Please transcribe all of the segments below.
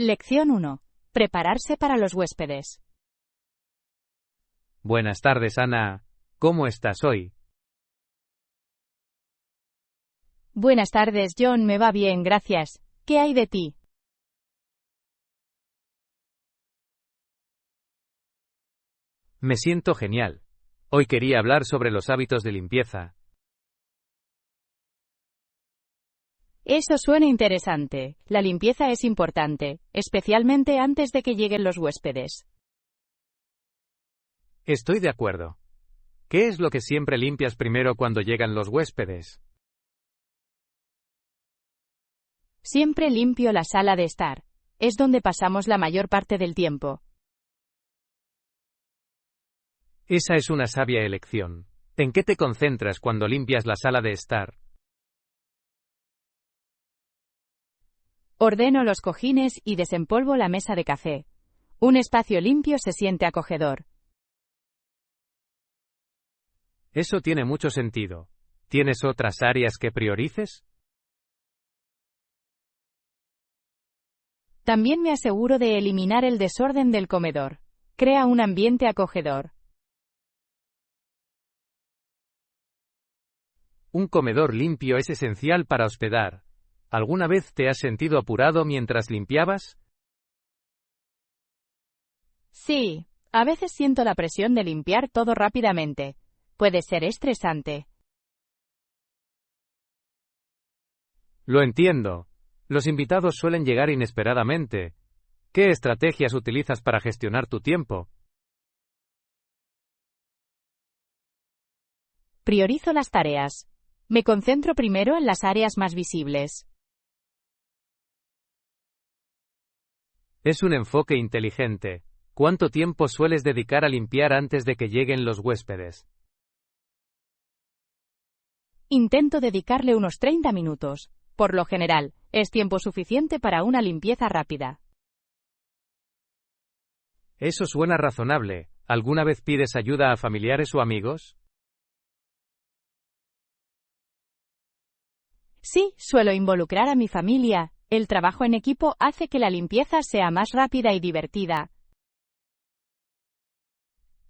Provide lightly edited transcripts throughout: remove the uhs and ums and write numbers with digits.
Lección 1. Prepararse para los huéspedes. Buenas tardes, Ana. ¿Cómo estás hoy? Buenas tardes, John. Me va bien, gracias. ¿Qué hay de ti? Me siento genial. Hoy quería hablar sobre los hábitos de limpieza. Eso suena interesante. La limpieza es importante, especialmente antes de que lleguen los huéspedes. Estoy de acuerdo. ¿Qué es lo que siempre limpias primero cuando llegan los huéspedes? Siempre limpio la sala de estar. Es donde pasamos la mayor parte del tiempo. Esa es una sabia elección. ¿En qué te concentras cuando limpias la sala de estar? Ordeno los cojines y desempolvo la mesa de café. Un espacio limpio se siente acogedor. Eso tiene mucho sentido. ¿Tienes otras áreas que priorices? También me aseguro de eliminar el desorden del comedor. Crea un ambiente acogedor. Un comedor limpio es esencial para hospedar. ¿Alguna vez te has sentido apurado mientras limpiabas? Sí, a veces siento la presión de limpiar todo rápidamente. Puede ser estresante. Lo entiendo. Los invitados suelen llegar inesperadamente. ¿Qué estrategias utilizas para gestionar tu tiempo? Priorizo las tareas. Me concentro primero en las áreas más visibles. Es un enfoque inteligente. ¿Cuánto tiempo sueles dedicar a limpiar antes de que lleguen los huéspedes? Intento dedicarle unos 30 minutos. Por lo general, es tiempo suficiente para una limpieza rápida. Eso suena razonable. ¿Alguna vez pides ayuda a familiares o amigos? Sí, suelo involucrar a mi familia. El trabajo en equipo hace que la limpieza sea más rápida y divertida.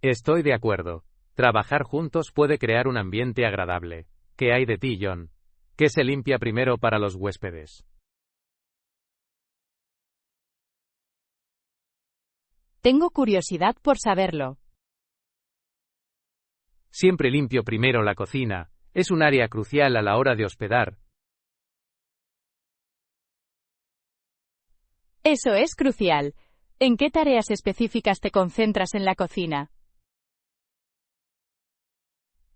Estoy de acuerdo. Trabajar juntos puede crear un ambiente agradable. ¿Qué hay de ti, John? ¿Qué se limpia primero para los huéspedes? Tengo curiosidad por saberlo. Siempre limpio primero la cocina. Es un área crucial a la hora de hospedar. Eso es crucial. ¿En qué tareas específicas te concentras en la cocina?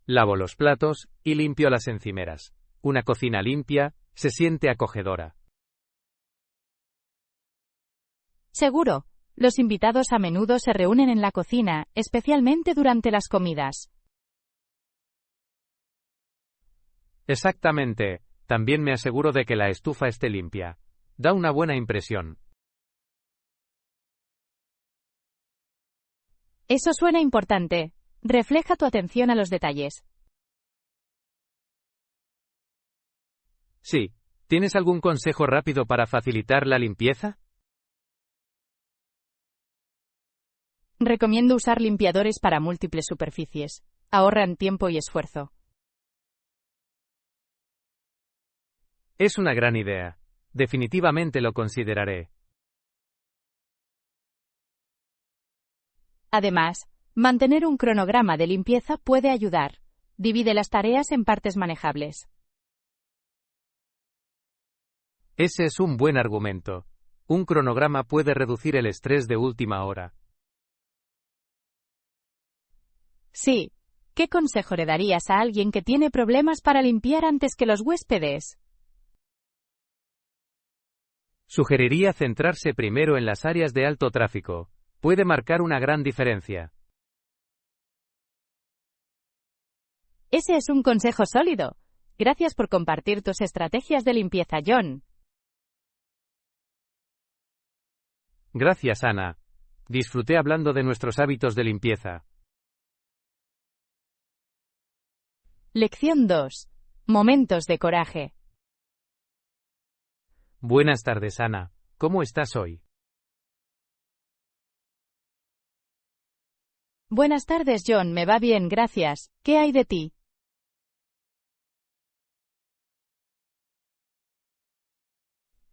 Lavo los platos y limpio las encimeras. Una cocina limpia se siente acogedora. Seguro. Los invitados a menudo se reúnen en la cocina, especialmente durante las comidas. Exactamente. También me aseguro de que la estufa esté limpia. Da una buena impresión. Eso suena importante. Refleja tu atención a los detalles. Sí. ¿Tienes algún consejo rápido para facilitar la limpieza? Recomiendo usar limpiadores para múltiples superficies. Ahorran tiempo y esfuerzo. Es una gran idea. Definitivamente lo consideraré. Además, mantener un cronograma de limpieza puede ayudar. Divide las tareas en partes manejables. Ese es un buen argumento. Un cronograma puede reducir el estrés de última hora. Sí. ¿Qué consejo le darías a alguien que tiene problemas para limpiar antes que los huéspedes? Sugeriría centrarse primero en las áreas de alto tráfico. Puede marcar una gran diferencia. Ese es un consejo sólido. Gracias por compartir tus estrategias de limpieza, John. Gracias, Ana. Disfruté hablando de nuestros hábitos de limpieza. Lección 2. Momentos de coraje. Buenas tardes, Ana. ¿Cómo estás hoy? Buenas tardes, John. Me va bien, gracias. ¿Qué hay de ti?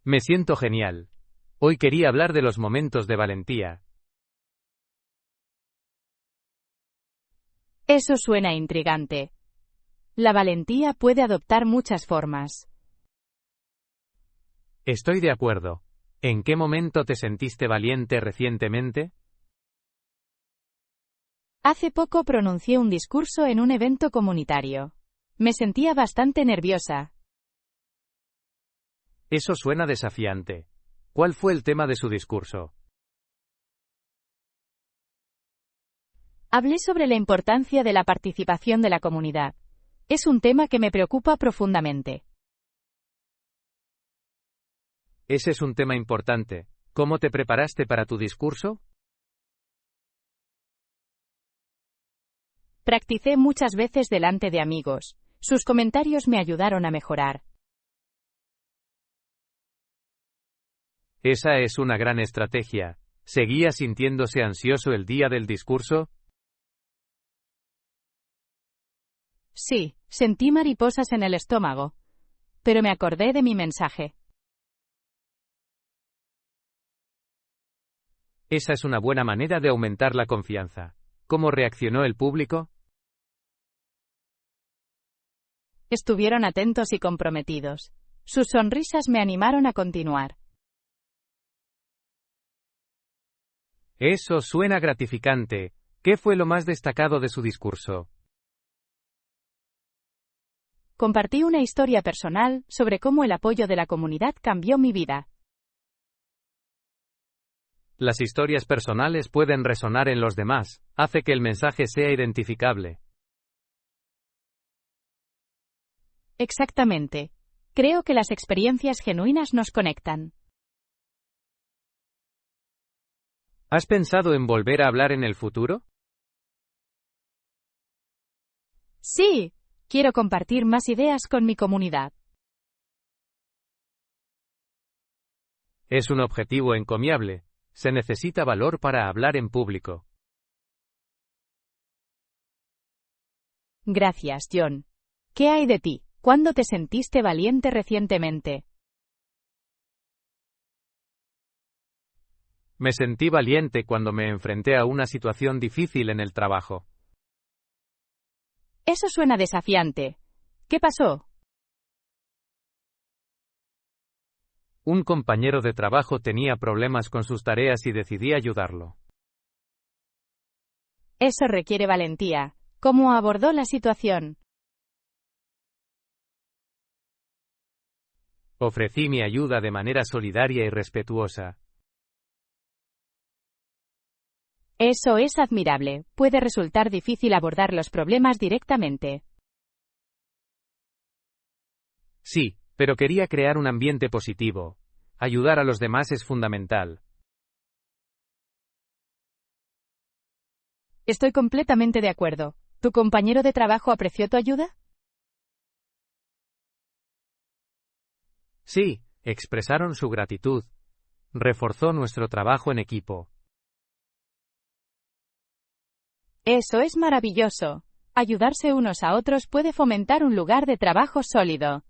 Me siento genial. Hoy quería hablar de los momentos de valentía. Eso suena intrigante. La valentía puede adoptar muchas formas. Estoy de acuerdo. ¿En qué momento te sentiste valiente recientemente? Hace poco pronuncié un discurso en un evento comunitario. Me sentía bastante nerviosa. Eso suena desafiante. ¿Cuál fue el tema de su discurso? Hablé sobre la importancia de la participación de la comunidad. Es un tema que me preocupa profundamente. Ese es un tema importante. ¿Cómo te preparaste para tu discurso? Practicé muchas veces delante de amigos. Sus comentarios me ayudaron a mejorar. Esa es una gran estrategia. ¿Seguía sintiéndose ansioso el día del discurso? Sí, sentí mariposas en el estómago. Pero me acordé de mi mensaje. Esa es una buena manera de aumentar la confianza. ¿Cómo reaccionó el público? Estuvieron atentos y comprometidos. Sus sonrisas me animaron a continuar. Eso suena gratificante. ¿Qué fue lo más destacado de su discurso? Compartí una historia personal sobre cómo el apoyo de la comunidad cambió mi vida. Las historias personales pueden resonar en los demás, hace que el mensaje sea identificable. Exactamente. Creo que las experiencias genuinas nos conectan. ¿Has pensado en volver a hablar en el futuro? Sí, quiero compartir más ideas con mi comunidad. Es un objetivo encomiable. Se necesita valor para hablar en público. Gracias, John. ¿Qué hay de ti? ¿Cuándo te sentiste valiente recientemente? Me sentí valiente cuando me enfrenté a una situación difícil en el trabajo. Eso suena desafiante. ¿Qué pasó? Un compañero de trabajo tenía problemas con sus tareas y decidí ayudarlo. Eso requiere valentía. ¿Cómo abordó la situación? Ofrecí mi ayuda de manera solidaria y respetuosa. Eso es admirable. Puede resultar difícil abordar los problemas directamente. Sí, pero quería crear un ambiente positivo. Ayudar a los demás es fundamental. Estoy completamente de acuerdo. ¿Tu compañero de trabajo apreció tu ayuda? Sí, expresaron su gratitud. Reforzó nuestro trabajo en equipo. Eso es maravilloso. Ayudarse unos a otros puede fomentar un lugar de trabajo sólido.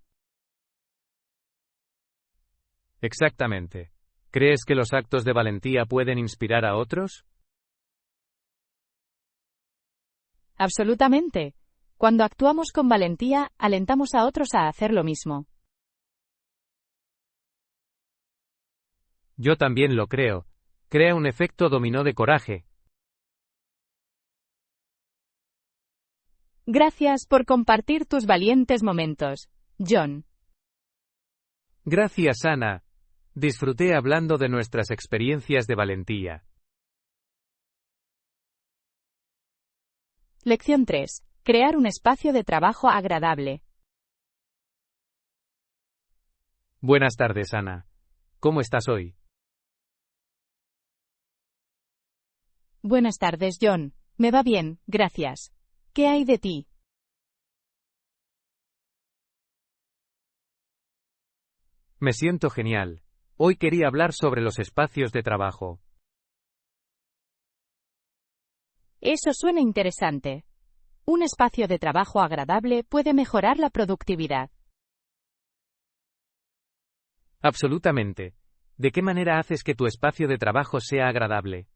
Exactamente. ¿Crees que los actos de valentía pueden inspirar a otros? Absolutamente. Cuando actuamos con valentía, alentamos a otros a hacer lo mismo. Yo también lo creo. Crea un efecto dominó de coraje. Gracias por compartir tus valientes momentos, John. Gracias, Ana. Disfruté hablando de nuestras experiencias de valentía. Lección 3. Crear un espacio de trabajo agradable. Buenas tardes, Ana. ¿Cómo estás hoy? Buenas tardes, John. Me va bien, gracias. ¿Qué hay de ti? Me siento genial. Hoy quería hablar sobre los espacios de trabajo. Eso suena interesante. Un espacio de trabajo agradable puede mejorar la productividad. Absolutamente. ¿De qué manera haces que tu espacio de trabajo sea agradable?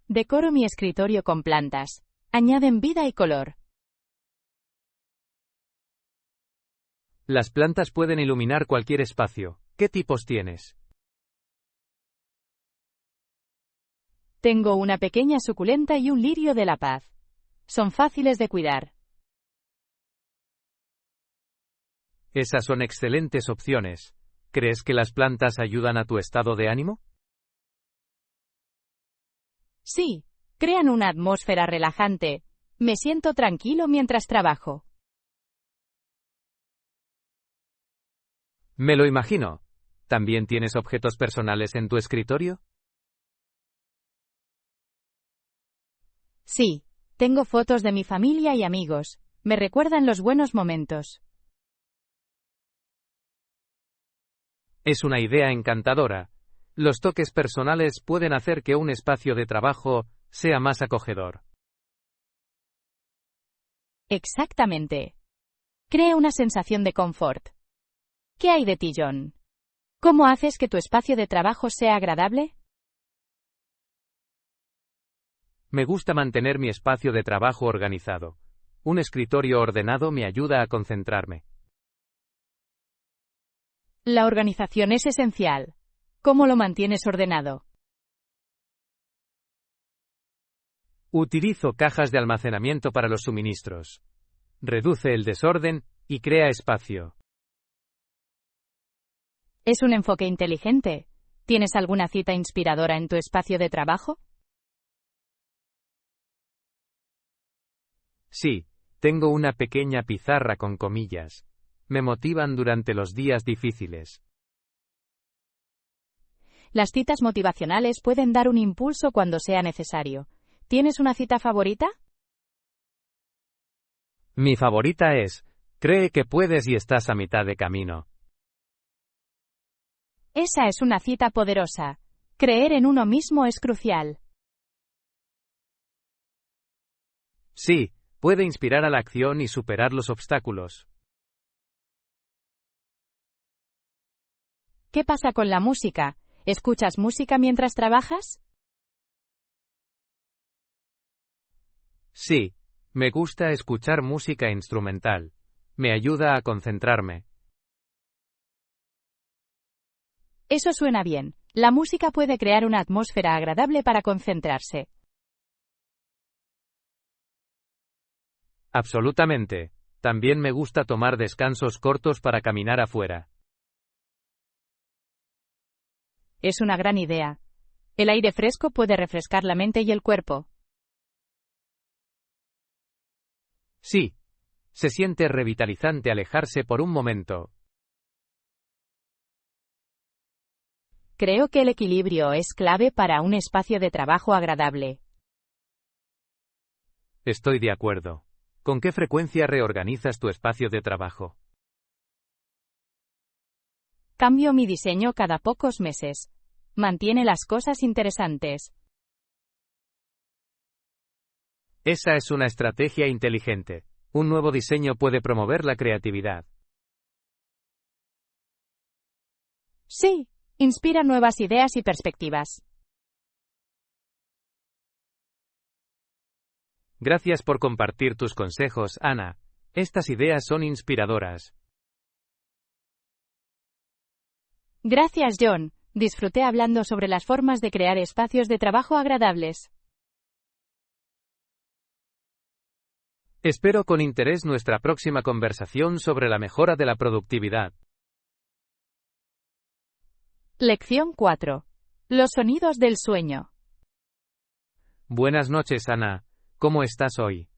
Decoro mi escritorio con plantas. Añaden vida y color. Las plantas pueden iluminar cualquier espacio. ¿Qué tipos tienes? Tengo una pequeña suculenta y un lirio de la paz. Son fáciles de cuidar. Esas son excelentes opciones. ¿Crees que las plantas ayudan a tu estado de ánimo? Sí, crean una atmósfera relajante. Me siento tranquilo mientras trabajo. Me lo imagino. ¿También tienes objetos personales en tu escritorio? Sí, tengo fotos de mi familia y amigos. Me recuerdan los buenos momentos. Es una idea encantadora. Los toques personales pueden hacer que un espacio de trabajo sea más acogedor. Exactamente. Crea una sensación de confort. ¿Qué hay de ti, John? ¿Cómo haces que tu espacio de trabajo sea agradable? Me gusta mantener mi espacio de trabajo organizado. Un escritorio ordenado me ayuda a concentrarme. La organización es esencial. ¿Cómo lo mantienes ordenado? Utilizo cajas de almacenamiento para los suministros. Reduce el desorden y crea espacio. Es un enfoque inteligente. ¿Tienes alguna cita inspiradora en tu espacio de trabajo? Sí, tengo una pequeña pizarra con comillas. Me motivan durante los días difíciles. Las citas motivacionales pueden dar un impulso cuando sea necesario. ¿Tienes una cita favorita? Mi favorita es, cree que puedes y estás a mitad de camino. Esa es una cita poderosa. Creer en uno mismo es crucial. Sí, puede inspirar a la acción y superar los obstáculos. ¿Qué pasa con la música? ¿Escuchas música mientras trabajas? Sí, me gusta escuchar música instrumental. Me ayuda a concentrarme. Eso suena bien. La música puede crear una atmósfera agradable para concentrarse. Absolutamente. También me gusta tomar descansos cortos para caminar afuera. Es una gran idea. El aire fresco puede refrescar la mente y el cuerpo. Sí. Se siente revitalizante alejarse por un momento. Creo que el equilibrio es clave para un espacio de trabajo agradable. Estoy de acuerdo. ¿Con qué frecuencia reorganizas tu espacio de trabajo? Cambio mi diseño cada pocos meses. Mantiene las cosas interesantes. Esa es una estrategia inteligente. Un nuevo diseño puede promover la creatividad. Sí, inspira nuevas ideas y perspectivas. Gracias por compartir tus consejos, Ana. Estas ideas son inspiradoras. Gracias, John. Disfruté hablando sobre las formas de crear espacios de trabajo agradables. Espero con interés nuestra próxima conversación sobre la mejora de la productividad. Lección 4. Los sonidos del sueño. Buenas noches, Ana. ¿Cómo estás hoy?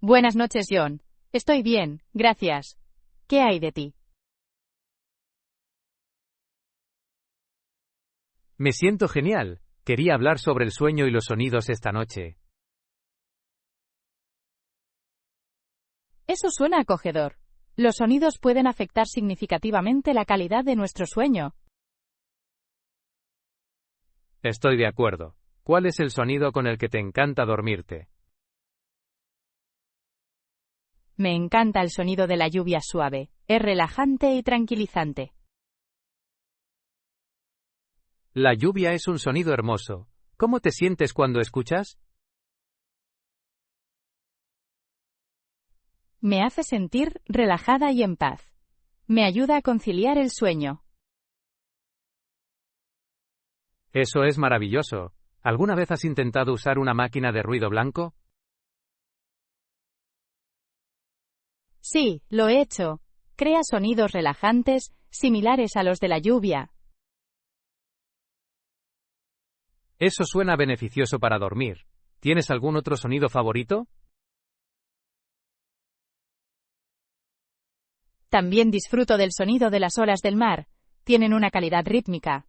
Buenas noches, John. Estoy bien, gracias. ¿Qué hay de ti? Me siento genial. Quería hablar sobre el sueño y los sonidos esta noche. Eso suena acogedor. Los sonidos pueden afectar significativamente la calidad de nuestro sueño. Estoy de acuerdo. ¿Cuál es el sonido con el que te encanta dormirte? Me encanta el sonido de la lluvia suave. Es relajante y tranquilizante. La lluvia es un sonido hermoso. ¿Cómo te sientes cuando escuchas? Me hace sentir relajada y en paz. Me ayuda a conciliar el sueño. Eso es maravilloso. ¿Alguna vez has intentado usar una máquina de ruido blanco? Sí, lo he hecho. Crea sonidos relajantes, similares a los de la lluvia. Eso suena beneficioso para dormir. ¿Tienes algún otro sonido favorito? También disfruto del sonido de las olas del mar. Tienen una calidad rítmica.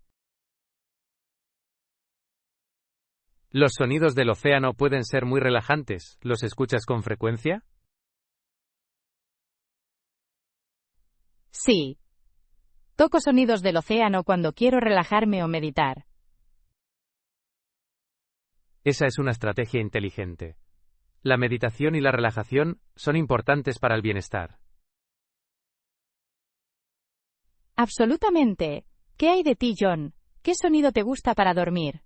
Los sonidos del océano pueden ser muy relajantes. ¿Los escuchas con frecuencia? Sí. Toco sonidos del océano cuando quiero relajarme o meditar. Esa es una estrategia inteligente. La meditación y la relajación son importantes para el bienestar. Absolutamente. ¿Qué hay de ti, John? ¿Qué sonido te gusta para dormir?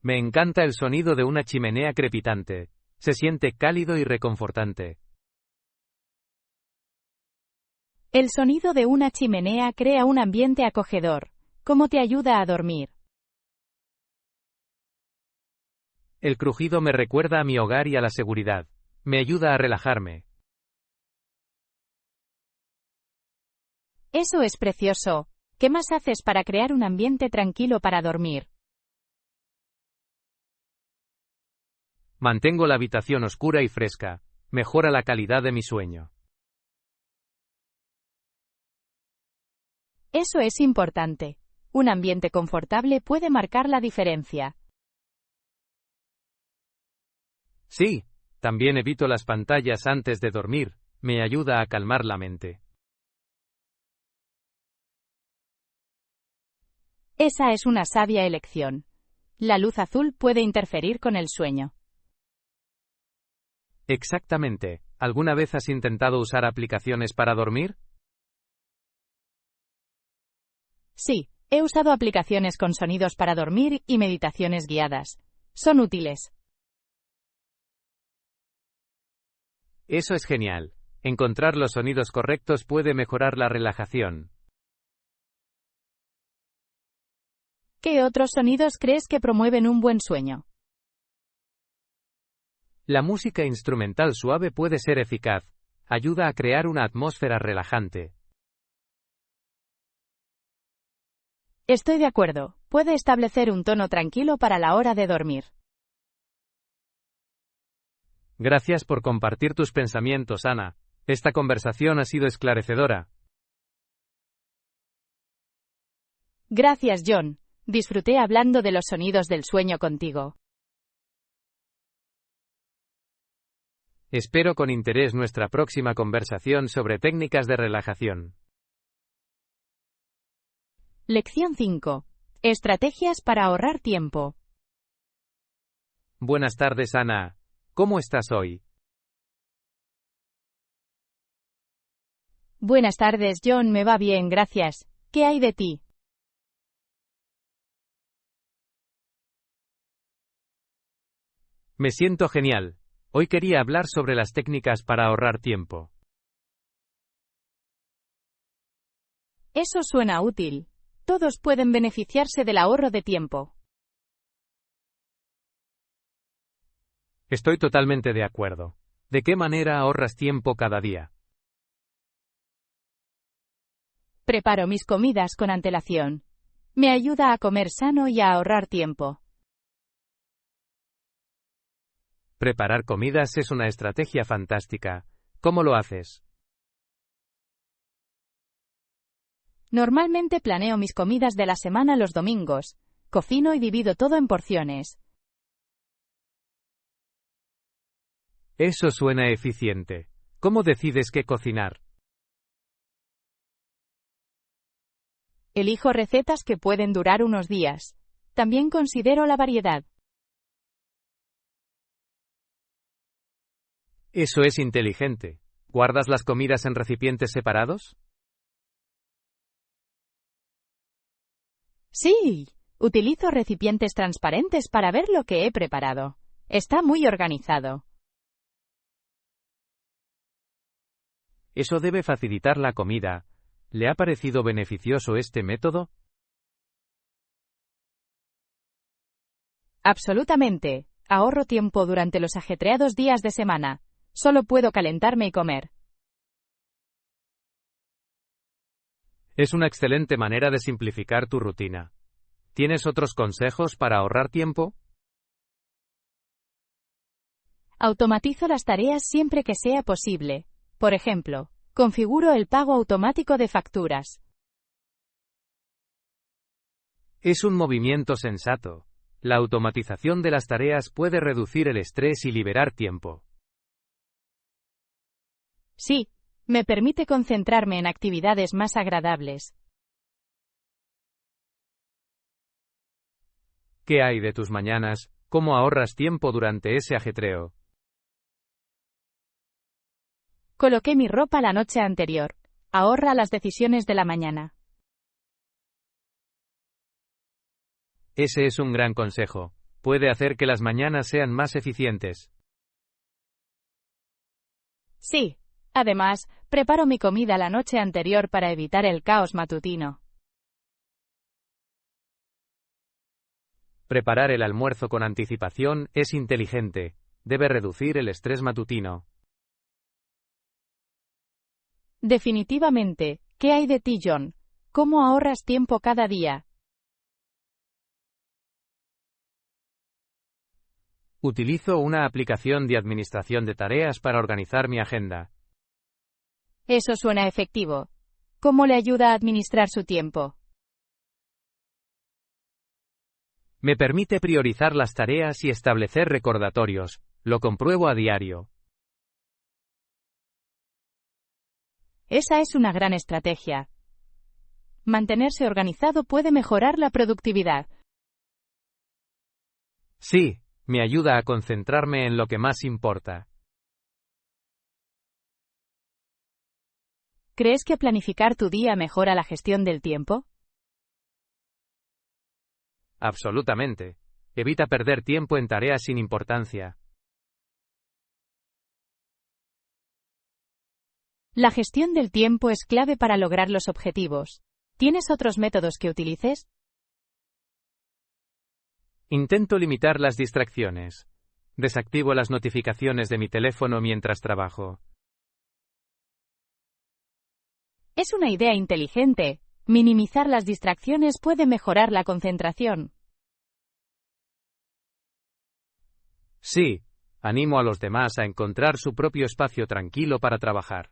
Me encanta el sonido de una chimenea crepitante. Se siente cálido y reconfortante. El sonido de una chimenea crea un ambiente acogedor. ¿Cómo te ayuda a dormir? El crujido me recuerda a mi hogar y a la seguridad. Me ayuda a relajarme. Eso es precioso. ¿Qué más haces para crear un ambiente tranquilo para dormir? Mantengo la habitación oscura y fresca. Mejora la calidad de mi sueño. Eso es importante. Un ambiente confortable puede marcar la diferencia. Sí, también evito las pantallas antes de dormir. Me ayuda a calmar la mente. Esa es una sabia elección. La luz azul puede interferir con el sueño. Exactamente. ¿Alguna vez has intentado usar aplicaciones para dormir? Sí, he usado aplicaciones con sonidos para dormir y meditaciones guiadas. Son útiles. Eso es genial. Encontrar los sonidos correctos puede mejorar la relajación. ¿Qué otros sonidos crees que promueven un buen sueño? La música instrumental suave puede ser eficaz. Ayuda a crear una atmósfera relajante. Estoy de acuerdo. Puede establecer un tono tranquilo para la hora de dormir. Gracias por compartir tus pensamientos, Ana. Esta conversación ha sido esclarecedora. Gracias, John. Disfruté hablando de los sonidos del sueño contigo. Espero con interés nuestra próxima conversación sobre técnicas de relajación. Lección 5. Estrategias para ahorrar tiempo. Buenas tardes, Ana. ¿Cómo estás hoy? Buenas tardes, John. Me va bien, gracias. ¿Qué hay de ti? Me siento genial. Hoy quería hablar sobre las técnicas para ahorrar tiempo. Eso suena útil. Todos pueden beneficiarse del ahorro de tiempo. Estoy totalmente de acuerdo. ¿De qué manera ahorras tiempo cada día? Preparo mis comidas con antelación. Me ayuda a comer sano y a ahorrar tiempo. Preparar comidas es una estrategia fantástica. ¿Cómo lo haces? Normalmente planeo mis comidas de la semana los domingos. Cocino y divido todo en porciones. Eso suena eficiente. ¿Cómo decides qué cocinar? Elijo recetas que pueden durar unos días. También considero la variedad. Eso es inteligente. ¿Guardas las comidas en recipientes separados? Sí, utilizo recipientes transparentes para ver lo que he preparado. Está muy organizado. Eso debe facilitar la comida. ¿Le ha parecido beneficioso este método? Absolutamente. Ahorro tiempo durante los ajetreados días de semana. Solo puedo calentarme y comer. Es una excelente manera de simplificar tu rutina. ¿Tienes otros consejos para ahorrar tiempo? Automatizo las tareas siempre que sea posible. Por ejemplo, configuro el pago automático de facturas. Es un movimiento sensato. La automatización de las tareas puede reducir el estrés y liberar tiempo. Sí, me permite concentrarme en actividades más agradables. ¿Qué hay de tus mañanas? ¿Cómo ahorras tiempo durante ese ajetreo? Coloqué mi ropa la noche anterior. Ahorra las decisiones de la mañana. Ese es un gran consejo. Puede hacer que las mañanas sean más eficientes. Sí. Además, preparo mi comida la noche anterior para evitar el caos matutino. Preparar el almuerzo con anticipación es inteligente. Debe reducir el estrés matutino. Definitivamente. ¿Qué hay de ti, John? ¿Cómo ahorras tiempo cada día? Utilizo una aplicación de administración de tareas para organizar mi agenda. Eso suena efectivo. ¿Cómo le ayuda a administrar su tiempo? Me permite priorizar las tareas y establecer recordatorios. Lo compruebo a diario. Esa es una gran estrategia. Mantenerse organizado puede mejorar la productividad. Sí, me ayuda a concentrarme en lo que más importa. ¿Crees que planificar tu día mejora la gestión del tiempo? Absolutamente. Evita perder tiempo en tareas sin importancia. La gestión del tiempo es clave para lograr los objetivos. ¿Tienes otros métodos que utilices? Intento limitar las distracciones. Desactivo las notificaciones de mi teléfono mientras trabajo. Es una idea inteligente. Minimizar las distracciones puede mejorar la concentración. Sí, animo a los demás a encontrar su propio espacio tranquilo para trabajar.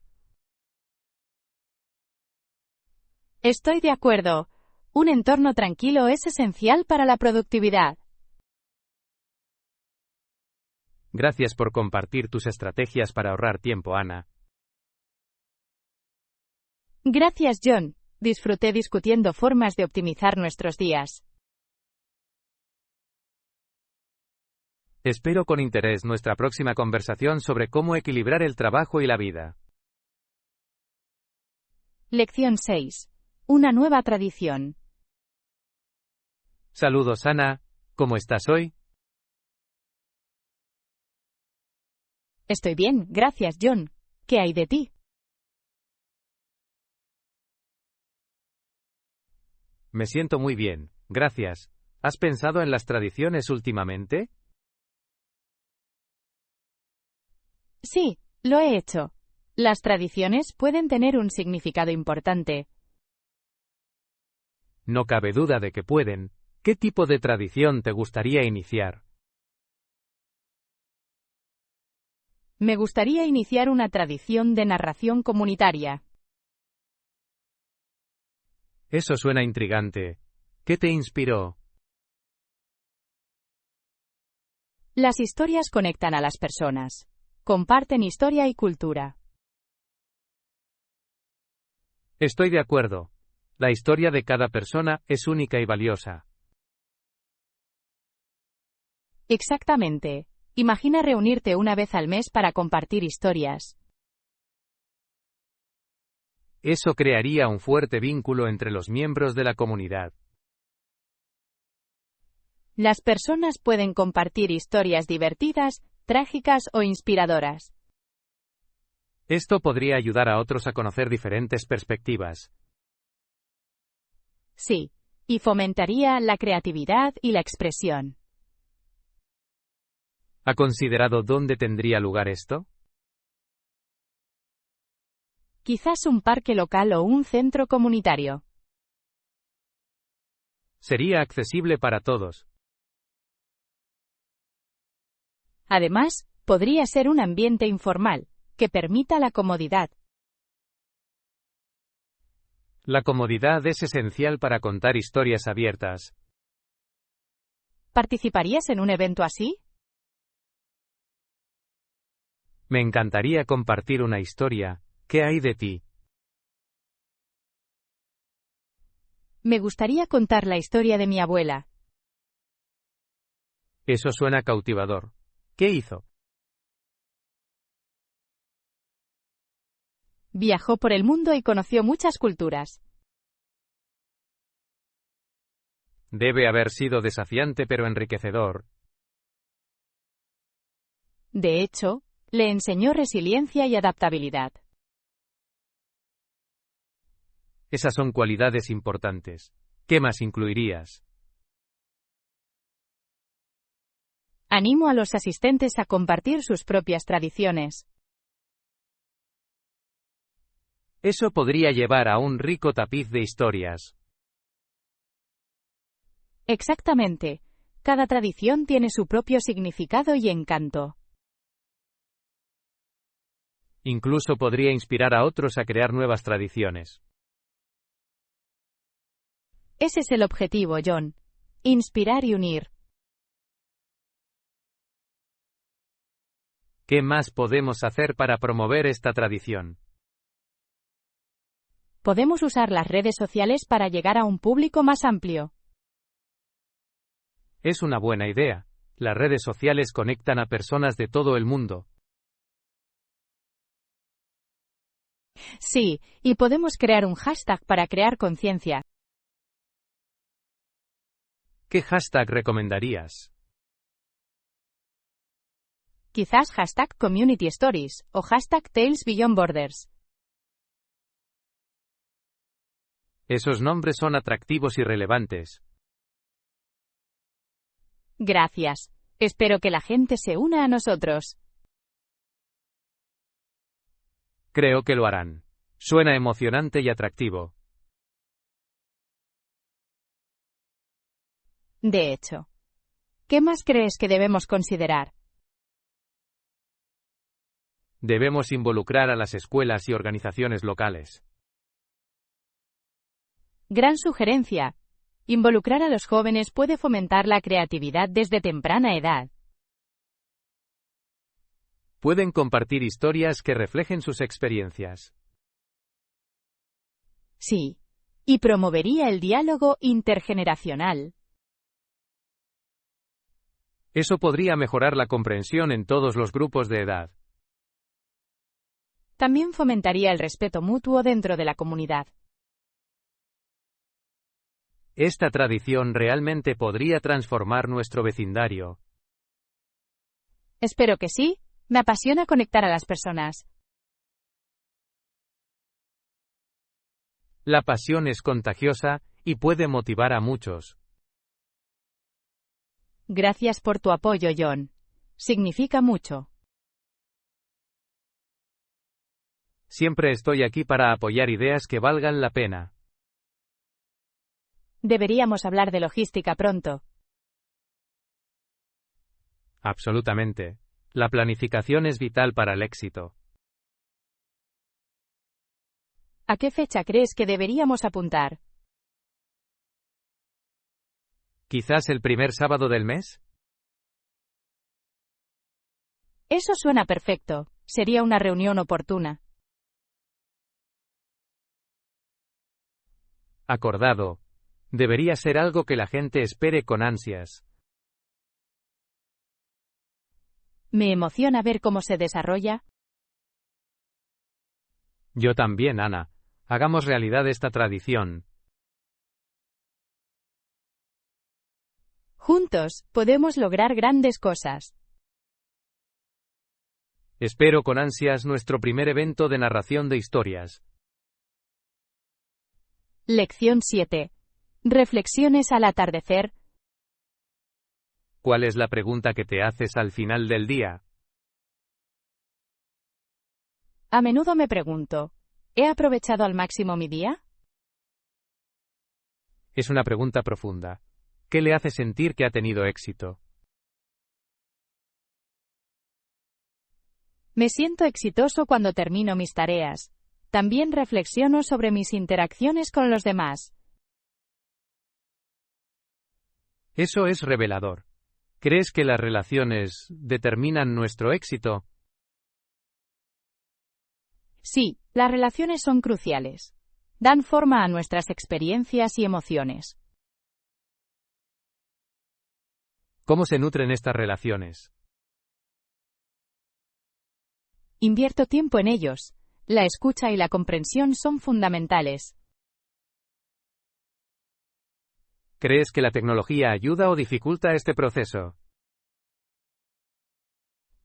Estoy de acuerdo. Un entorno tranquilo es esencial para la productividad. Gracias por compartir tus estrategias para ahorrar tiempo, Ana. Gracias, John. Disfruté discutiendo formas de optimizar nuestros días. Espero con interés nuestra próxima conversación sobre cómo equilibrar el trabajo y la vida. Lección 6. Una nueva tradición. Saludos, Ana. ¿Cómo estás hoy? Estoy bien, gracias, John. ¿Qué hay de ti? Me siento muy bien, gracias. ¿Has pensado en las tradiciones últimamente? Sí, lo he hecho. Las tradiciones pueden tener un significado importante. No cabe duda de que pueden. ¿Qué tipo de tradición te gustaría iniciar? Me gustaría iniciar una tradición de narración comunitaria. Eso suena intrigante. ¿Qué te inspiró? Las historias conectan a las personas. Comparten historia y cultura. Estoy de acuerdo. La historia de cada persona es única y valiosa. Exactamente. Imagina reunirte una vez al mes para compartir historias. Eso crearía un fuerte vínculo entre los miembros de la comunidad. Las personas pueden compartir historias divertidas, trágicas o inspiradoras. Esto podría ayudar a otros a conocer diferentes perspectivas. Sí, y fomentaría la creatividad y la expresión. ¿Ha considerado dónde tendría lugar esto? Quizás un parque local o un centro comunitario. Sería accesible para todos. Además, podría ser un ambiente informal, que permita la comodidad. La comodidad es esencial para contar historias abiertas. ¿Participarías en un evento así? Me encantaría compartir una historia. ¿Qué hay de ti? Me gustaría contar la historia de mi abuela. Eso suena cautivador. ¿Qué hizo? Viajó por el mundo y conoció muchas culturas. Debe haber sido desafiante pero enriquecedor. De hecho, le enseñó resiliencia y adaptabilidad. Esas son cualidades importantes. ¿Qué más incluirías? Animo a los asistentes a compartir sus propias tradiciones. Eso podría llevar a un rico tapiz de historias. Exactamente. Cada tradición tiene su propio significado y encanto. Incluso podría inspirar a otros a crear nuevas tradiciones. Ese es el objetivo, John. Inspirar y unir. ¿Qué más podemos hacer para promover esta tradición? Podemos usar las redes sociales para llegar a un público más amplio. Es una buena idea. Las redes sociales conectan a personas de todo el mundo. Sí, y podemos crear un hashtag para crear conciencia. ¿Qué hashtag recomendarías? Quizás hashtag Community Stories o hashtag Tales Beyond Borders. Esos nombres son atractivos y relevantes. Gracias. Espero que la gente se una a nosotros. Creo que lo harán. Suena emocionante y atractivo. De hecho, ¿qué más crees que debemos considerar? Debemos involucrar a las escuelas y organizaciones locales. Gran sugerencia. Involucrar a los jóvenes puede fomentar la creatividad desde temprana edad. Pueden compartir historias que reflejen sus experiencias. Sí. Y promovería el diálogo intergeneracional. Eso podría mejorar la comprensión en todos los grupos de edad. También fomentaría el respeto mutuo dentro de la comunidad. Esta tradición realmente podría transformar nuestro vecindario. Espero que sí. Me apasiona conectar a las personas. La pasión es contagiosa y puede motivar a muchos. Gracias por tu apoyo, John. Significa mucho. Siempre estoy aquí para apoyar ideas que valgan la pena. Deberíamos hablar de logística pronto. Absolutamente. La planificación es vital para el éxito. ¿A qué fecha crees que deberíamos apuntar? ¿Quizás el primer sábado del mes? Eso suena perfecto. Sería una reunión oportuna. Acordado. Debería ser algo que la gente espere con ansias. Me emociona ver cómo se desarrolla. Yo también, Ana. Hagamos realidad esta tradición. Juntos, podemos lograr grandes cosas. Espero con ansias nuestro primer evento de narración de historias. Lección 7. Reflexiones al atardecer. ¿Cuál es la pregunta que te haces al final del día? A menudo me pregunto, ¿he aprovechado al máximo mi día? Es una pregunta profunda. ¿Qué le hace sentir que ha tenido éxito? Me siento exitoso cuando termino mis tareas. También reflexiono sobre mis interacciones con los demás. Eso es revelador. ¿Crees que las relaciones determinan nuestro éxito? Sí, las relaciones son cruciales. Dan forma a nuestras experiencias y emociones. ¿Cómo se nutren estas relaciones? Invierto tiempo en ellos. La escucha y la comprensión son fundamentales. ¿Crees que la tecnología ayuda o dificulta este proceso?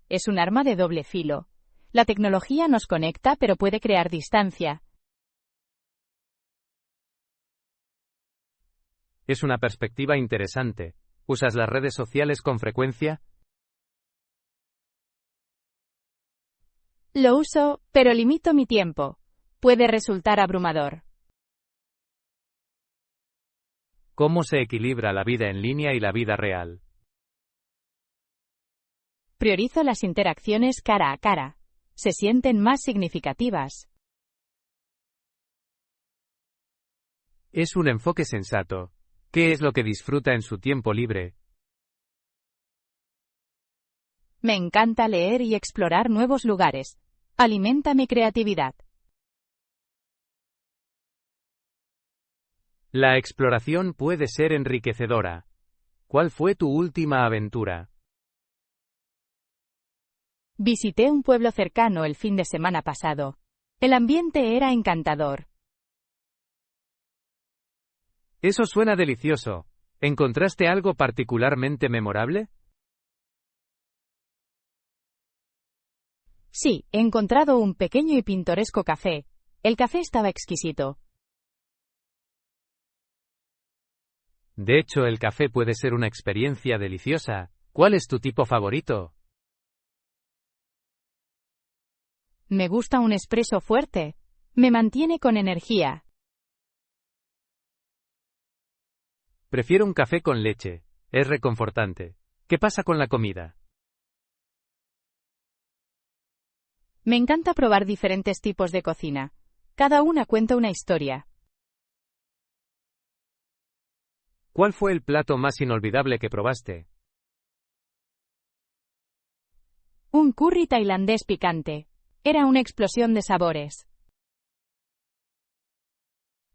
Es un arma de doble filo. La tecnología nos conecta, pero puede crear distancia. Es una perspectiva interesante. ¿Usas las redes sociales con frecuencia? Lo uso, pero limito mi tiempo. Puede resultar abrumador. ¿Cómo se equilibra la vida en línea y la vida real? Priorizo las interacciones cara a cara. Se sienten más significativas. Es un enfoque sensato. ¿Qué es lo que disfruta en su tiempo libre? Me encanta leer y explorar nuevos lugares. Alimenta mi creatividad. La exploración puede ser enriquecedora. ¿Cuál fue tu última aventura? Visité un pueblo cercano el fin de semana pasado. El ambiente era encantador. Eso suena delicioso. ¿Encontraste algo particularmente memorable? Sí, he encontrado un pequeño y pintoresco café. El café estaba exquisito. De hecho, el café puede ser una experiencia deliciosa. ¿Cuál es tu tipo favorito? Me gusta un espresso fuerte. Me mantiene con energía. Prefiero un café con leche. Es reconfortante. ¿Qué pasa con la comida? Me encanta probar diferentes tipos de cocina. Cada una cuenta una historia. ¿Cuál fue el plato más inolvidable que probaste? Un curry tailandés picante. Era una explosión de sabores.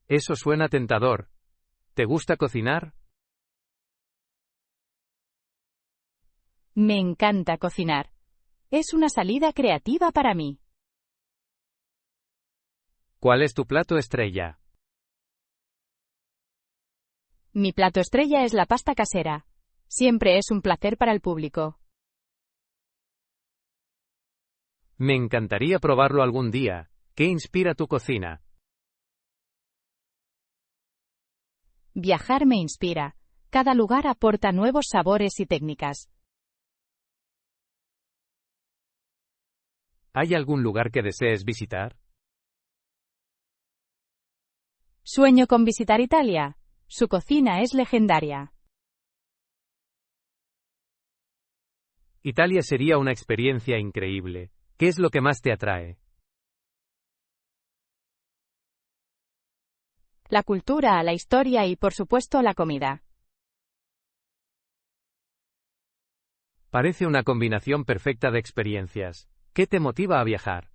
Eso suena tentador. ¿Te gusta cocinar? Me encanta cocinar. Es una salida creativa para mí. ¿Cuál es tu plato estrella? Mi plato estrella es la pasta casera. Siempre es un placer para el público. Me encantaría probarlo algún día. ¿Qué inspira tu cocina? Viajar me inspira. Cada lugar aporta nuevos sabores y técnicas. ¿Hay algún lugar que desees visitar? Sueño con visitar Italia. Su cocina es legendaria. Italia sería una experiencia increíble. ¿Qué es lo que más te atrae? La cultura, la historia y, por supuesto, la comida. Parece una combinación perfecta de experiencias. ¿Qué te motiva a viajar?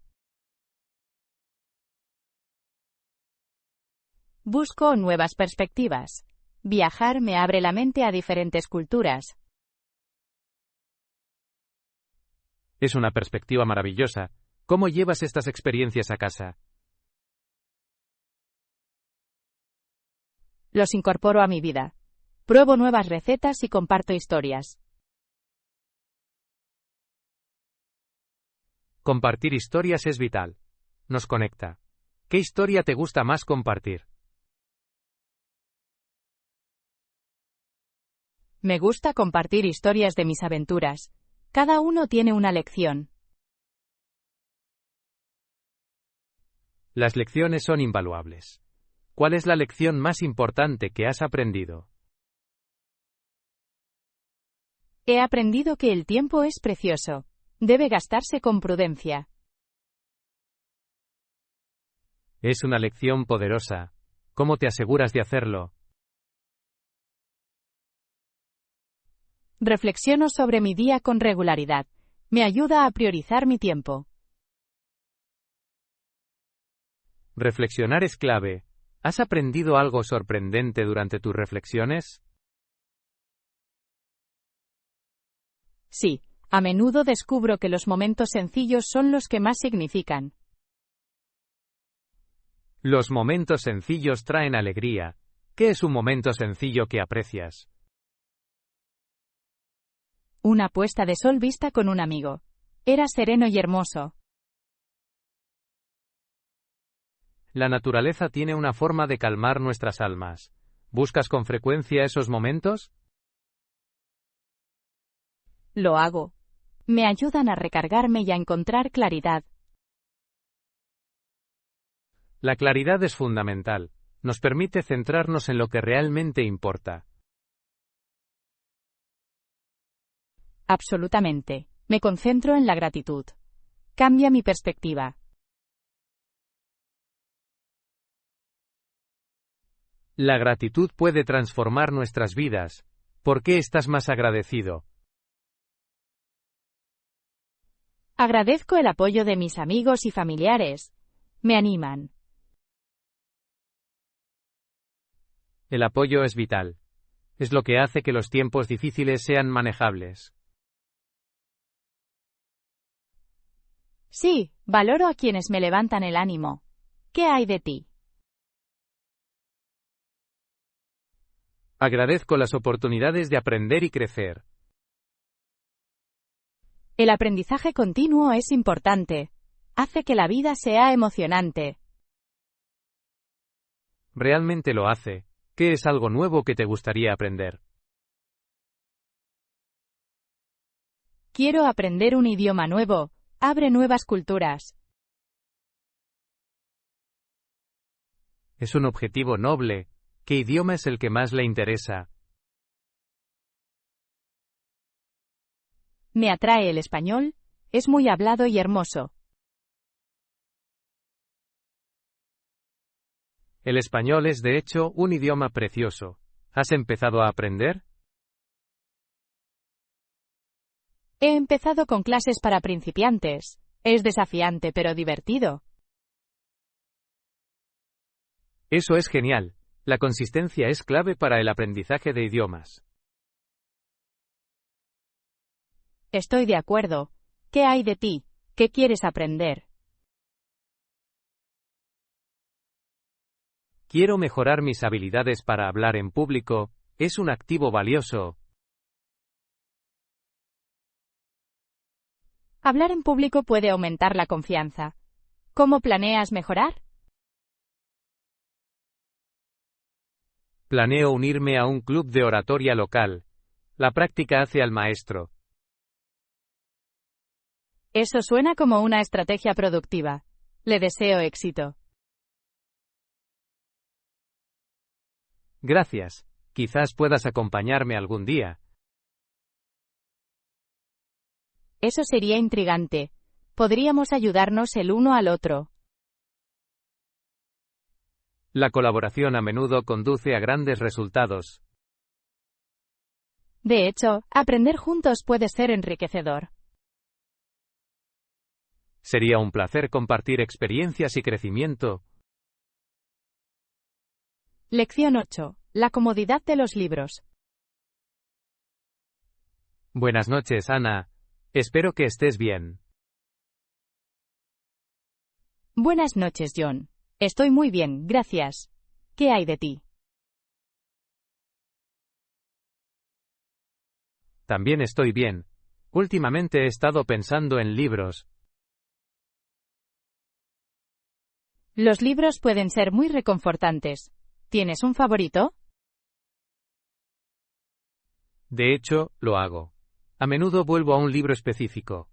Busco nuevas perspectivas. Viajar me abre la mente a diferentes culturas. Es una perspectiva maravillosa. ¿Cómo llevas estas experiencias a casa? Los incorporo a mi vida. Pruebo nuevas recetas y comparto historias. Compartir historias es vital. Nos conecta. ¿Qué historia te gusta más compartir? Me gusta compartir historias de mis aventuras. Cada uno tiene una lección. Las lecciones son invaluables. ¿Cuál es la lección más importante que has aprendido? He aprendido que el tiempo es precioso. Debe gastarse con prudencia. Es una lección poderosa. ¿Cómo te aseguras de hacerlo? Reflexiono sobre mi día con regularidad. Me ayuda a priorizar mi tiempo. Reflexionar es clave. ¿Has aprendido algo sorprendente durante tus reflexiones? Sí, a menudo descubro que los momentos sencillos son los que más significan. Los momentos sencillos traen alegría. ¿Qué es un momento sencillo que aprecias? Una puesta de sol vista con un amigo. Era sereno y hermoso. La naturaleza tiene una forma de calmar nuestras almas. ¿Buscas con frecuencia esos momentos? Lo hago. Me ayudan a recargarme y a encontrar claridad. La claridad es fundamental. Nos permite centrarnos en lo que realmente importa. Absolutamente. Me concentro en la gratitud. Cambia mi perspectiva. La gratitud puede transformar nuestras vidas. ¿Por qué estás más agradecido? Agradezco el apoyo de mis amigos y familiares. Me animan. El apoyo es vital. Es lo que hace que los tiempos difíciles sean manejables. Sí, valoro a quienes me levantan el ánimo. ¿Qué hay de ti? Agradezco las oportunidades de aprender y crecer. El aprendizaje continuo es importante. Hace que la vida sea emocionante. Realmente lo hace. ¿Qué es algo nuevo que te gustaría aprender? Quiero aprender un idioma nuevo. Abre nuevas culturas. Es un objetivo noble. ¿Qué idioma es el que más le interesa? Me atrae el español. Es muy hablado y hermoso. El español es de hecho un idioma precioso. ¿Has empezado a aprender? He empezado con clases para principiantes. Es desafiante pero divertido. Eso es genial. La consistencia es clave para el aprendizaje de idiomas. Estoy de acuerdo. ¿Qué hay de ti? ¿Qué quieres aprender? Quiero mejorar mis habilidades para hablar en público. Es un activo valioso. Hablar en público puede aumentar la confianza. ¿Cómo planeas mejorar? Planeo unirme a un club de oratoria local. La práctica hace al maestro. Eso suena como una estrategia productiva. Le deseo éxito. Gracias. Quizás puedas acompañarme algún día. Eso sería intrigante. Podríamos ayudarnos el uno al otro. La colaboración a menudo conduce a grandes resultados. De hecho, aprender juntos puede ser enriquecedor. Sería un placer compartir experiencias y crecimiento. Lección 8. La comodidad de los libros. Buenas noches, Ana. Espero que estés bien. Buenas noches, John. Estoy muy bien, gracias. ¿Qué hay de ti? También estoy bien. Últimamente he estado pensando en libros. Los libros pueden ser muy reconfortantes. ¿Tienes un favorito? De hecho, lo hago. A menudo vuelvo a un libro específico.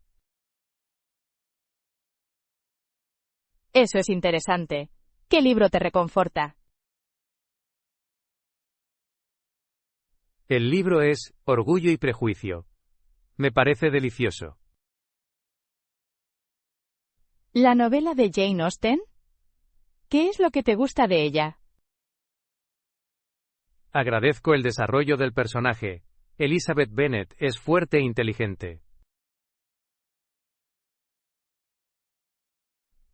Eso es interesante. ¿Qué libro te reconforta? El libro es Orgullo y Prejuicio. Me parece delicioso. ¿La novela de Jane Austen? ¿Qué es lo que te gusta de ella? Agradezco el desarrollo del personaje. Elizabeth Bennet es fuerte e inteligente.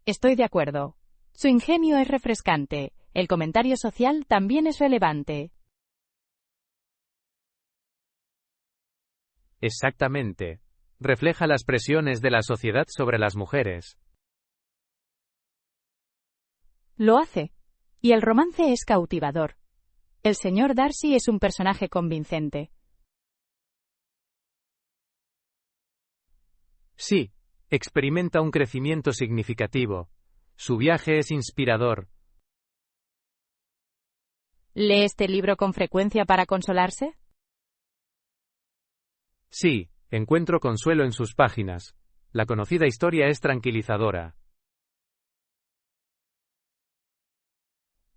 Estoy de acuerdo. Su ingenio es refrescante. El comentario social también es relevante. Exactamente. Refleja las presiones de la sociedad sobre las mujeres. Lo hace. Y el romance es cautivador. El señor Darcy es un personaje convincente. Sí, experimenta un crecimiento significativo. Su viaje es inspirador. ¿Lee este libro con frecuencia para consolarse? Sí, encuentro consuelo en sus páginas. La conocida historia es tranquilizadora.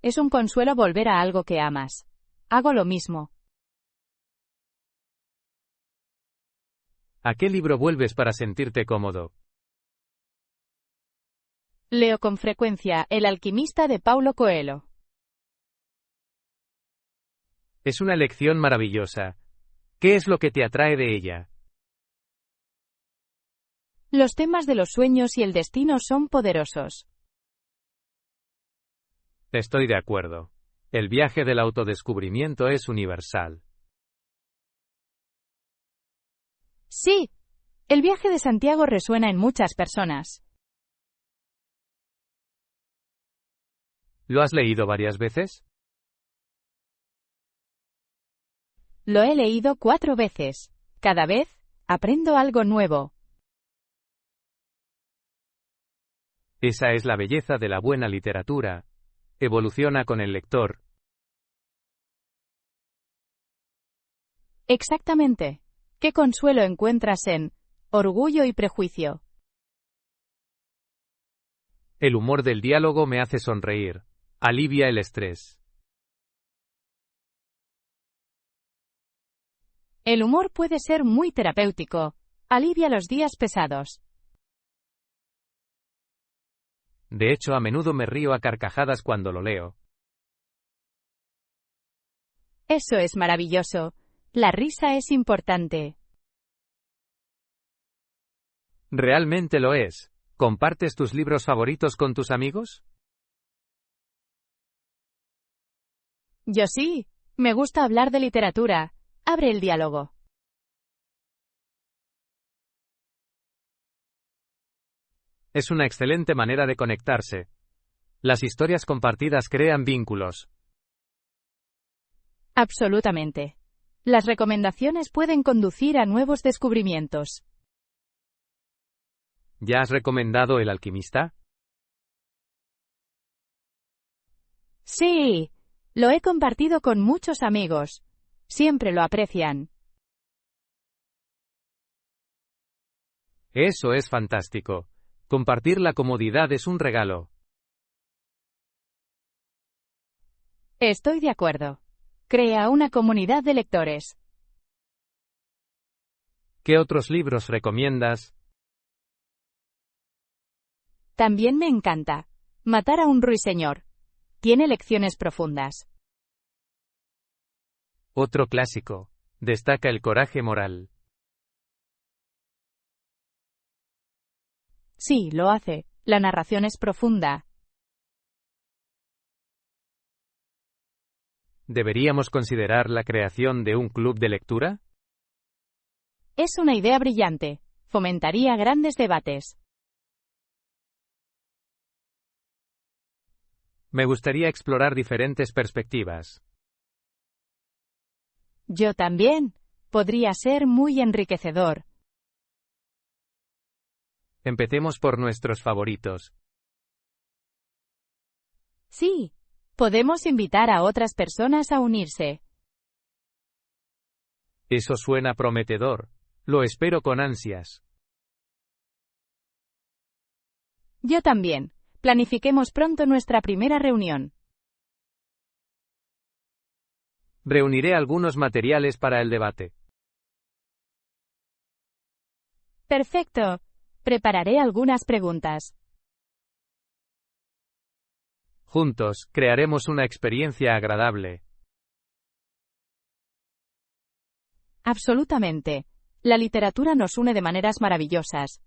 Es un consuelo volver a algo que amas. Hago lo mismo. ¿A qué libro vuelves para sentirte cómodo? Leo con frecuencia El alquimista de Paulo Coelho. Es una lección maravillosa. ¿Qué es lo que te atrae de ella? Los temas de los sueños y el destino son poderosos. Estoy de acuerdo. El viaje del autodescubrimiento es universal. Sí, el viaje de Santiago resuena en muchas personas. ¿Lo has leído varias veces? Lo he leído 4 veces. Cada vez, aprendo algo nuevo. Esa es la belleza de la buena literatura. Evoluciona con el lector. Exactamente. ¿Qué consuelo encuentras en Orgullo y Prejuicio? El humor del diálogo me hace sonreír. Alivia el estrés. El humor puede ser muy terapéutico. Alivia los días pesados. De hecho, a menudo me río a carcajadas cuando lo leo. Eso es maravilloso. La risa es importante. Realmente lo es. ¿Compartes tus libros favoritos con tus amigos? Yo sí. Me gusta hablar de literatura. Abre el diálogo. Es una excelente manera de conectarse. Las historias compartidas crean vínculos. Absolutamente. Las recomendaciones pueden conducir a nuevos descubrimientos. ¿Ya has recomendado El alquimista? Sí. Lo he compartido con muchos amigos. Siempre lo aprecian. Eso es fantástico. Compartir la comodidad es un regalo. Estoy de acuerdo. Crea una comunidad de lectores. ¿Qué otros libros recomiendas? También me encanta. Matar a un ruiseñor. Tiene lecciones profundas. Otro clásico. Destaca el coraje moral. Sí, lo hace. La narración es profunda. ¿Deberíamos considerar la creación de un club de lectura? Es una idea brillante. Fomentaría grandes debates. Me gustaría explorar diferentes perspectivas. Yo también. Podría ser muy enriquecedor. Empecemos por nuestros favoritos. Sí. Podemos invitar a otras personas a unirse. Eso suena prometedor. Lo espero con ansias. Yo también. Planifiquemos pronto nuestra primera reunión. Reuniré algunos materiales para el debate. Perfecto. Prepararé algunas preguntas. Juntos, crearemos una experiencia agradable. Absolutamente. La literatura nos une de maneras maravillosas.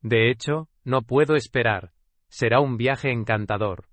De hecho, no puedo esperar. Será un viaje encantador.